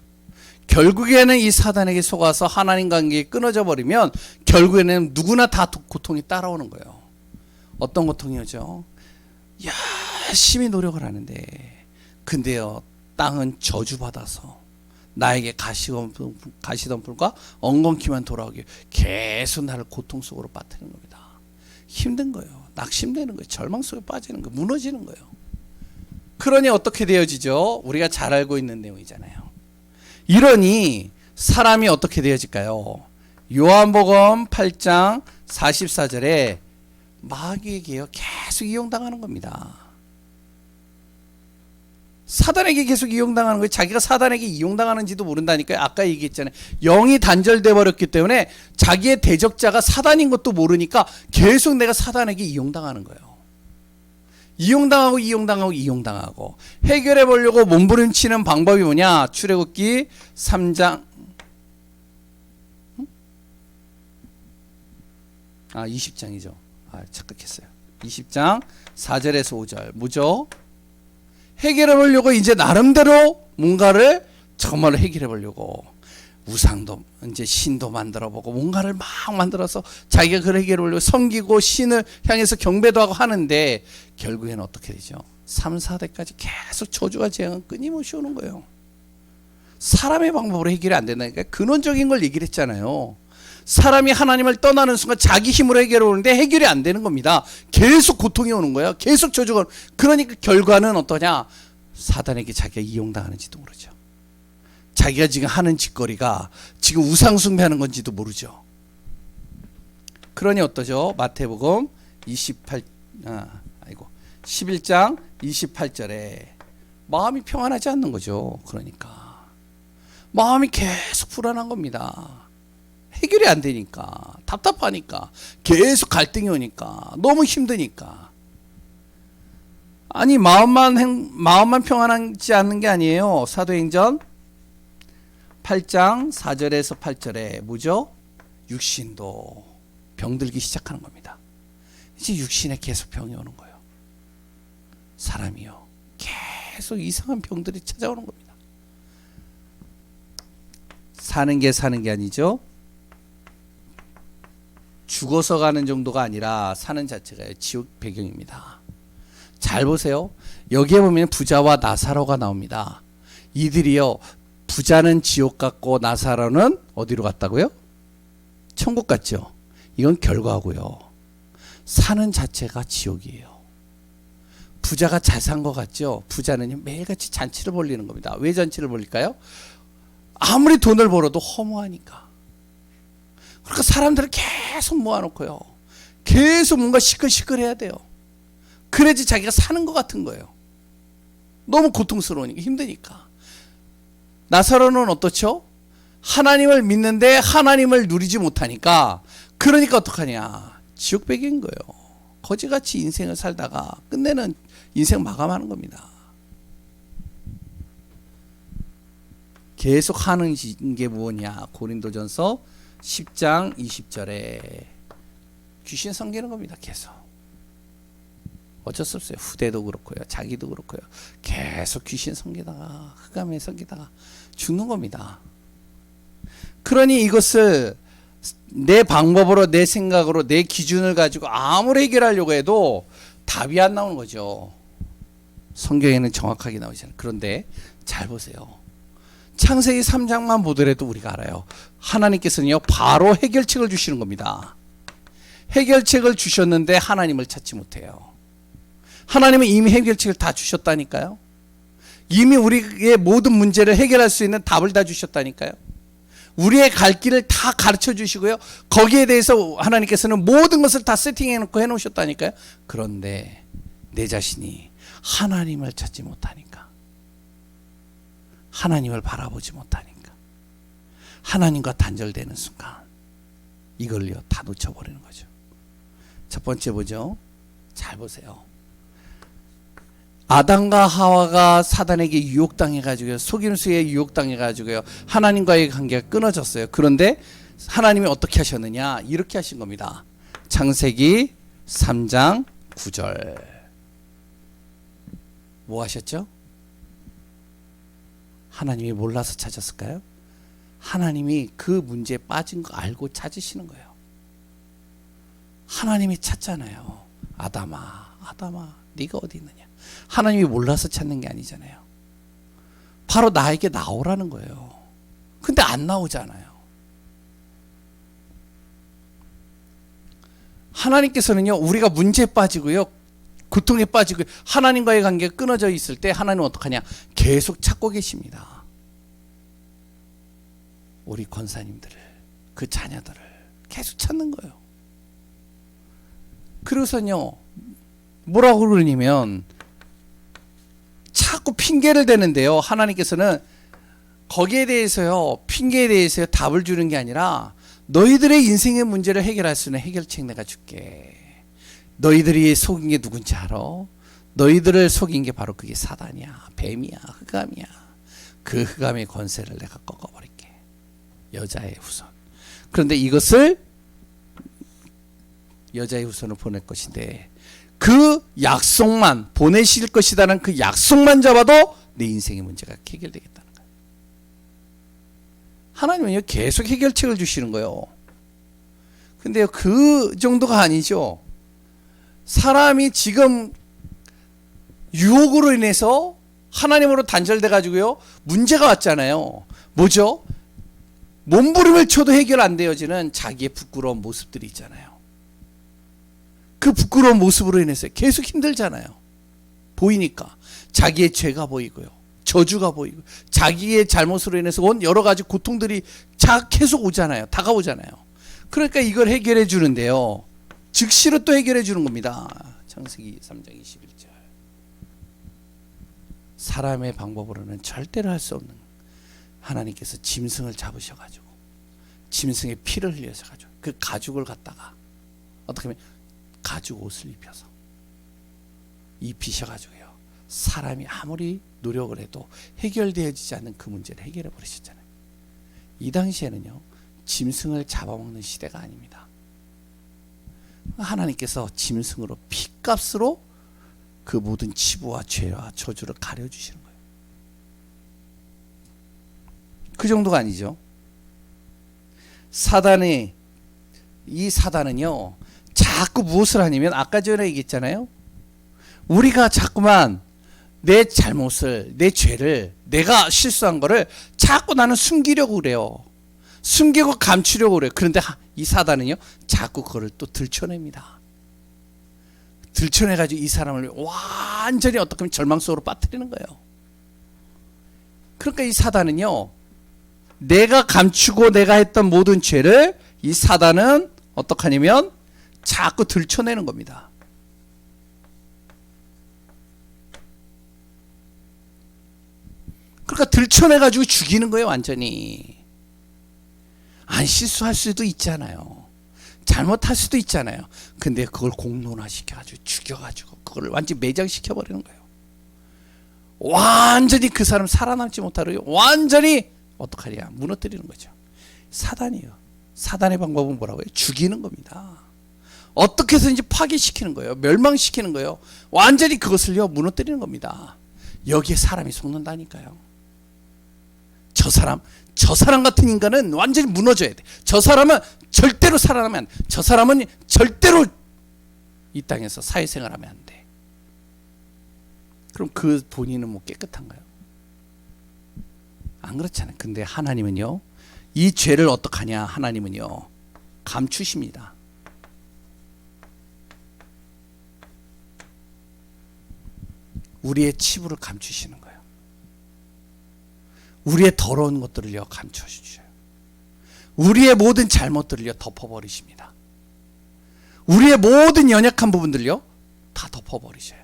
결국에는 이 사단에게 속아서 하나님 관계에 끊어져 버리면 결국에는 누구나 다 고통이 따라오는 거예요. 어떤 고통이 오죠? 열심히 노력을 하는데 근데요 땅은 저주받아서 나에게 가시덤불과 엉겅퀴만 돌아오게 계속 나를 고통 속으로 빠뜨리는 겁니다. 힘든 거예요. 낙심되는 거예요. 절망 속에 빠지는 거예요. 무너지는 거예요. 그러니 어떻게 되어지죠? 우리가 잘 알고 있는 내용이잖아요. 이러니 사람이 어떻게 되어질까요? 요한복음 8장 44절에 마귀에게요 계속 이용당하는 겁니다. 사단에게 계속 이용당하는 거예요. 자기가 사단에게 이용당하는지도 모른다니까요. 아까 얘기했잖아요. 영이 단절돼 버렸기 때문에 자기의 대적자가 사단인 것도 모르니까 계속 내가 사단에게 이용당하는 거예요. 이용당하고 해결해 보려고 몸부림치는 방법이 뭐냐? 출애굽기 3장 20장이죠. 착각했어요. 20장 4절에서 5절 뭐죠? 해결해 보려고 이제 나름대로 뭔가를 정말로 해결해 보려고 우상도 이제 신도 만들어 보고 뭔가를 막 만들어서 자기가 그걸 해결해 보려고 섬기고 신을 향해서 경배도 하고 하는데 결국에는 어떻게 되죠? 3, 4대까지 계속 저주와 재앙은 끊임없이 오는 거예요. 사람의 방법으로 해결이 안 된다니까. 근원적인 걸 얘기를 했잖아요. 사람이 하나님을 떠나는 순간 자기 힘으로 해결해 오는데 해결이 안 되는 겁니다. 계속 고통이 오는 거예요. 계속 저주가. 그러니까 결과는 어떠냐? 사단에게 자기가 이용당하는지도 모르죠. 자기가 지금 하는 짓거리가 지금 우상숭배하는 건지도 모르죠. 그러니 어떠죠? 마태복음 11장 28절에 마음이 평안하지 않는 거죠. 그러니까 마음이 계속 불안한 겁니다. 해결이 안 되니까, 답답하니까, 계속 갈등이 오니까, 너무 힘드니까. 아니 마음만 평안하지 않는 게 아니에요. 사도행전 8장 4절에서 8절에 뭐죠? 육신도 병들기 시작하는 겁니다. 이제 육신에 계속 병이 오는 거예요. 사람이요, 계속 이상한 병들이 찾아오는 겁니다. 사는 게 아니죠. 죽어서 가는 정도가 아니라 사는 자체가 지옥 배경입니다. 잘 보세요. 여기에 보면 부자와 나사로가 나옵니다. 이들이요, 부자는 지옥 갔고 나사로는 어디로 갔다고요? 천국 갔죠. 이건 결과고요. 사는 자체가 지옥이에요. 부자가 잘 산 것 같죠? 부자는 매일같이 잔치를 벌리는 겁니다. 왜 잔치를 벌릴까요? 아무리 돈을 벌어도 허무하니까. 그러니까 사람들을 계속 모아놓고요, 계속 뭔가 시끌시끌해야 돼요. 그래야지 자기가 사는 것 같은 거예요. 너무 고통스러우니까, 힘드니까. 나사로는 어떻죠? 하나님을 믿는데 하나님을 누리지 못하니까, 그러니까 어떡하냐? 지옥 배경인 거예요. 거지같이 인생을 살다가 끝내는 인생 마감하는 겁니다. 계속 하는 게 뭐냐? 고린도전서 10장 20절에 귀신 섬기는 겁니다. 계속. 어쩔 수 없어요. 후대도 그렇고요, 자기도 그렇고요. 계속 귀신 섬기다가 흑암에 섬기다가 죽는 겁니다. 그러니 이것을 내 방법으로, 내 생각으로, 내 기준을 가지고 아무리 해결하려고 해도 답이 안 나오는 거죠. 성경에는 정확하게 나오잖아요. 그런데 잘 보세요. 창세기 3장만 보더라도 우리가 알아요. 하나님께서는요, 바로 해결책을 주시는 겁니다. 해결책을 주셨는데 하나님을 찾지 못해요. 하나님은 이미 해결책을 다 주셨다니까요. 이미 우리의 모든 문제를 해결할 수 있는 답을 다 주셨다니까요. 우리의 갈 길을 다 가르쳐 주시고요, 거기에 대해서 하나님께서는 모든 것을 다 세팅해 놓고 해 놓으셨다니까요. 그런데 내 자신이 하나님을 찾지 못하니까, 하나님을 바라보지 못하니까, 하나님과 단절되는 순간 이걸요 다 놓쳐버리는 거죠. 첫 번째 보죠. 잘 보세요. 아담과 하와가 사단에게 유혹당해가지고요, 속임수에 유혹당해가지고요, 하나님과의 관계가 끊어졌어요. 그런데 하나님이 어떻게 하셨느냐? 이렇게 하신 겁니다. 창세기 3장 9절. 뭐 하셨죠? 하나님이 몰라서 찾았을까요? 하나님이 그 문제에 빠진 거 알고 찾으시는 거예요. 하나님이 찾잖아요. 아담아, 네가 어디 있느냐? 하나님이 몰라서 찾는 게 아니잖아요. 바로 나에게 나오라는 거예요. 근데 안 나오잖아요. 하나님께서는요, 우리가 문제에 빠지고요, 고통에 빠지고 하나님과의 관계가 끊어져 있을 때 하나님은 어떡하냐? 계속 찾고 계십니다. 우리 권사님들을, 그 자녀들을 계속 찾는 거예요. 그래서요, 뭐라고 그러냐면 자꾸 핑계를 대는데요, 하나님께서는 거기에 대해서요, 핑계에 대해서요 답을 주는 게 아니라, 너희들의 인생의 문제를 해결할 수 있는 해결책 내가 줄게. 너희들이 속인 게 누군지 알아? 너희들을 속인 게 바로 그게 사단이야, 뱀이야, 흑암이야. 그 흑암의 권세를 내가 꺾어버릴게. 여자의 후손. 그런데 이것을 여자의 후손을 보낼 것인데, 그 약속만 보내실 것이라는 그 약속만 잡아도 내 인생의 문제가 해결되겠다는 거예요. 하나님은요, 계속 해결책을 주시는 거예요. 근데요, 그 정도가 아니죠. 사람이 지금 유혹으로 인해서 하나님으로 단절돼 가지고요, 문제가 왔잖아요. 뭐죠? 몸부림을 쳐도 해결 안 되어지는 자기의 부끄러운 모습들이 있잖아요. 그 부끄러운 모습으로 인해서 계속 힘들잖아요. 보이니까 자기의 죄가 보이고요, 저주가 보이고, 자기의 잘못으로 인해서 온 여러 가지 고통들이 계속 오잖아요. 다가오잖아요. 그러니까 이걸 해결해 주는데요, 즉시로 또 해결해 주는 겁니다. 창세기 3장 21절. 사람의 방법으로는 절대로 할 수 없는, 하나님께서 짐승을 잡으셔가지고 짐승의 피를 흘려서가지고 그 가죽을 갖다가 어떻게 하면 가죽 옷을 입혀서 입히셔가지고요, 사람이 아무리 노력을 해도 해결되어지지 않는 그 문제를 해결해 버리셨잖아요. 이 당시에는요, 짐승을 잡아먹는 시대가 아닙니다. 하나님께서 짐승으로 피값으로 그 모든 치부와 죄와 저주를 가려주시는 거예요. 그 정도가 아니죠. 이 사단은요, 자꾸 무엇을 하냐면, 아까 전에 얘기했잖아요, 우리가 자꾸만 내 잘못을, 내 죄를, 내가 실수한 거를 자꾸 나는 숨기려고 그래요. 숨기고 감추려고 그래요. 그런데 이 사단은요, 자꾸 그거를 또 들춰냅니다. 들춰내가지고 이 사람을 완전히 어떻게 보면 절망 속으로 빠뜨리는 거예요. 그러니까 이 사단은요, 내가 감추고 내가 했던 모든 죄를 이 사단은 어떻게 하냐면 자꾸 들춰내는 겁니다. 그러니까 들춰내가지고 죽이는 거예요, 완전히. 아니, 실수할 수도 있잖아요. 잘못할 수도 있잖아요. 근데 그걸 공론화시켜가지고 죽여가지고 그걸 완전히 매장시켜버리는 거예요. 완전히 그 사람 살아남지 못하려 완전히 어떡하냐, 무너뜨리는 거죠. 사단이에요. 사단의 방법은 뭐라고요? 죽이는 겁니다. 어떻게 해서든지 파괴시키는 거예요. 멸망시키는 거예요. 완전히 그것을요, 무너뜨리는 겁니다. 여기에 사람이 속는다니까요. 저 사람 같은 인간은 완전히 무너져야 돼. 저 사람은 절대로 살아나면 안 돼. 저 사람은 절대로 이 땅에서 사회생활하면 안 돼. 그럼 그 본인은 뭐 깨끗한가요? 안 그렇잖아요. 근데 하나님은요, 이 죄를 어떡하냐, 하나님은요, 감추십니다. 우리의 치부를 감추시는 거예요. 우리의 더러운 것들을요, 감춰주셔요. 우리의 모든 잘못들을요, 덮어버리십니다. 우리의 모든 연약한 부분들을요, 다 덮어버리셔요.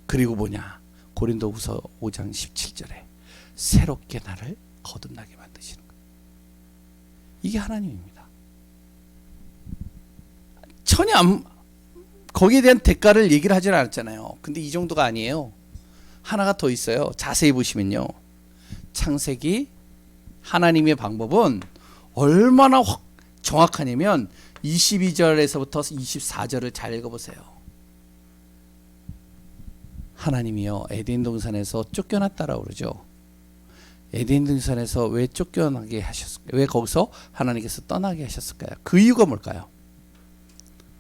그리고 뭐냐, 고린도후서 5장 17절에 새롭게 나를 거듭나게 만드시는 거예요. 이게 하나님입니다. 전혀 거기에 대한 대가를 얘기를 하진 않았잖아요. 근데 이 정도가 아니에요. 하나가 더 있어요. 자세히 보시면요, 창세기 하나님의 방법은 얼마나 정확하냐면 22절에서부터 24절을 잘 읽어보세요. 하나님이요, 에덴 동산에서 쫓겨났다라고 그러죠. 에덴 동산에서 왜 쫓겨나게 하셨을까요? 왜 거기서 하나님께서 떠나게 하셨을까요? 그 이유가 뭘까요?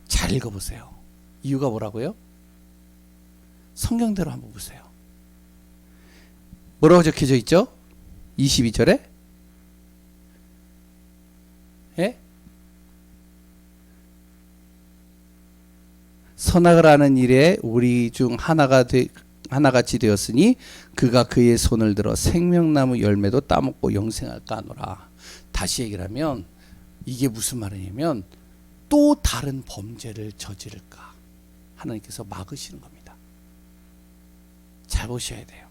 잘 읽어보세요. 이유가 뭐라고요? 성경대로 한번 보세요. 뭐라고 적혀져 있죠? 22절에? 예? 선악을 하는 일에 우리 중 하나같이 되었으니 그가 그의 손을 들어 생명나무 열매도 따먹고 영생할까 하노라. 다시 얘기를 하면 이게 무슨 말이냐면, 또 다른 범죄를 저지를까 하나님께서 막으시는 겁니다. 잘 보셔야 돼요.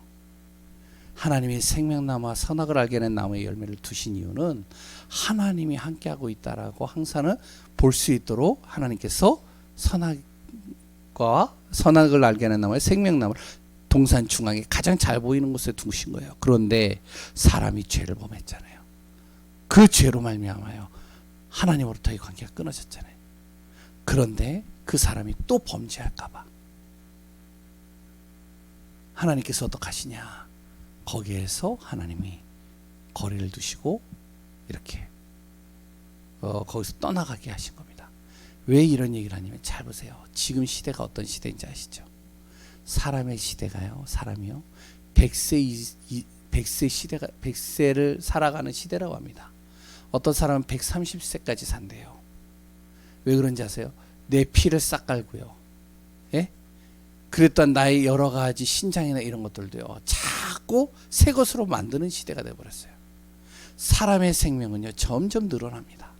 하나님이 생명나무와 선악을 알게 하는 나무의 열매를 두신 이유는 하나님이 함께하고 있다라고 항상 볼 수 있도록 하나님께서 선악을 알게 하는 나무의 생명나무를 동산 중앙에 가장 잘 보이는 곳에 두신 거예요. 그런데 사람이 죄를 범했잖아요. 그 죄로 말미암아요, 하나님으로부터의 관계가 끊어졌잖아요. 그런데 그 사람이 또 범죄할까 봐 하나님께서 어떻게 하시냐, 거기에서 하나님이 거리를 두시고 이렇게 거기서 떠나가게 하신 겁니다. 왜 이런 얘기를 하냐면, 잘 보세요. 지금 시대가 어떤 시대인지 아시죠? 사람의 시대가요, 사람이요, 100세 시대가, 100세를 살아가는 시대라고 합니다. 어떤 사람은 130세까지 산대요. 왜 그런지 아세요? 내 피를 싹 깔고요. 예? 그랬던 나의 여러 가지 신장이나 이런 것들도요. 자꾸 새 것으로 만드는 시대가 되어버렸어요. 사람의 생명은요. 점점 늘어납니다.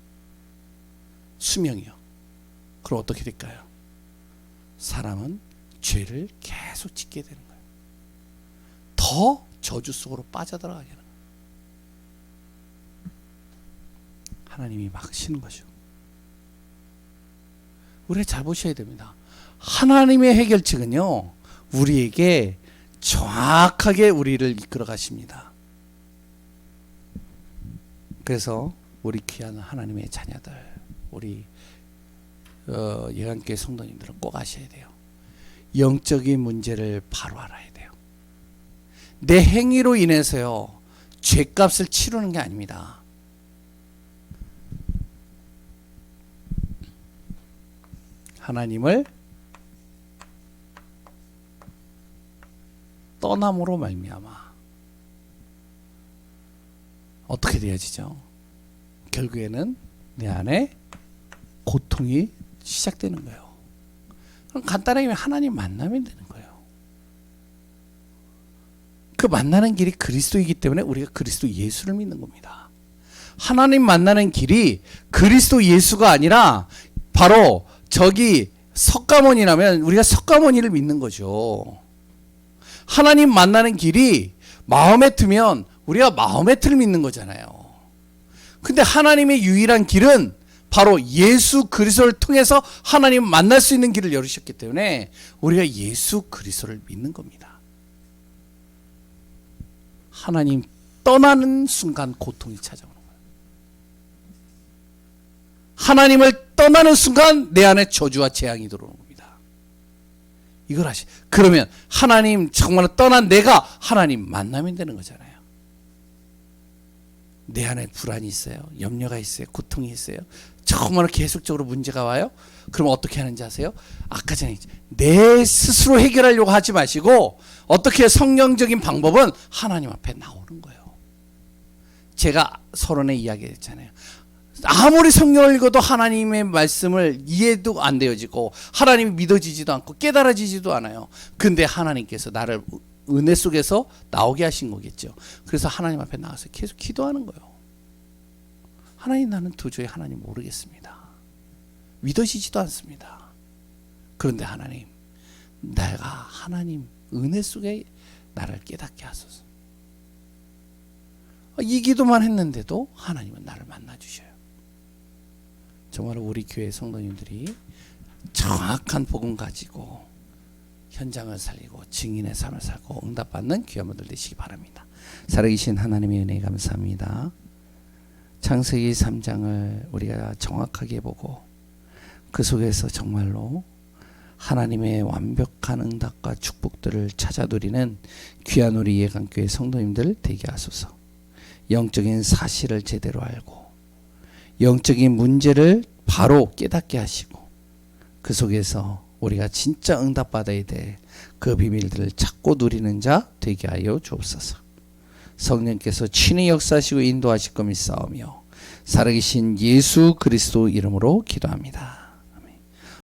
수명이요. 그럼 어떻게 될까요? 사람은 죄를 계속 짓게 되는 거예요. 더 저주 속으로 빠져들어가게 되는 거예요. 하나님이 막으시는 거죠. 우리가 잘 보셔야 됩니다. 하나님의 해결책은요, 우리에게 정확하게 우리를 이끌어 가십니다. 그래서 우리 귀한 하나님의 자녀들, 우리 예강교회 성도님들은 꼭 아셔야 돼요. 영적인 문제를 바로 알아야 돼요. 내 행위로 인해서요, 죄값을 치르는 게 아닙니다. 하나님을 떠남으로 말미암아 어떻게 되어지죠? 결국에는 내 안에 고통이 시작되는 거예요. 그럼 간단하게 하나님 만나면 되는 거예요. 그 만나는 길이 그리스도이기 때문에 우리가 그리스도 예수를 믿는 겁니다. 하나님 만나는 길이 그리스도 예수가 아니라 바로 저기 석가모니라면 우리가 석가모니를 믿는 거죠. 하나님 만나는 길이 마음에 트면 우리가 마음에 틀 믿는 거잖아요. 근데 하나님의 유일한 길은 바로 예수 그리스도를 통해서 하나님 만날 수 있는 길을 열으셨기 때문에 우리가 예수 그리스도를 믿는 겁니다. 하나님 떠나는 순간 고통이 찾아오는 거예요. 하나님을 떠나는 순간 내 안에 저주와 재앙이 들어오는 겁니다. 이걸 그러면 하나님 정말 떠난 내가 하나님 만나면 되는 거잖아요. 내 안에 불안이 있어요. 염려가 있어요. 고통이 있어요. 정말 계속적으로 문제가 와요. 그럼 어떻게 하는지 아세요? 아까 전에 내 스스로 해결하려고 하지 마시고 어떻게 성경적인 방법은 하나님 앞에 나오는 거예요. 제가 서론에 이야기했잖아요. 아무리 성경을 읽어도 하나님의 말씀을 이해도 안 되어지고 하나님이 믿어지지도 않고 깨달아지지도 않아요. 근데 하나님께서 나를 은혜 속에서 나오게 하신 거겠죠. 그래서 하나님 앞에 나가서 계속 기도하는 거예요. 하나님, 나는 도저히 하나님 모르겠습니다. 믿어지지도 않습니다. 그런데 하나님, 내가 하나님 은혜 속에 나를 깨닫게 하소서. 이 기도만 했는데도 하나님은 나를 만나주셔요. 정말 우리 교회 성도님들이 정확한 복음 가지고 현장을 살리고 증인의 삶을 살고 응답받는 귀한 분들 되시기 바랍니다. 살아계신 하나님의 은혜 감사합니다. 창세기 3장을 우리가 정확하게 보고 그 속에서 정말로 하나님의 완벽한 응답과 축복들을 찾아 누리는 귀한 우리 예강교회 성도님들 되게 하소서. 영적인 사실을 제대로 알고 영적인 문제를 바로 깨닫게 하시고 그 속에서 우리가 진짜 응답받아야 될 그 비밀들을 찾고 누리는 자 되게 하여 주옵소서. 성령께서 친히 역사하시고 인도하실 것 믿사오며 살아계신 예수 그리스도 이름으로 기도합니다.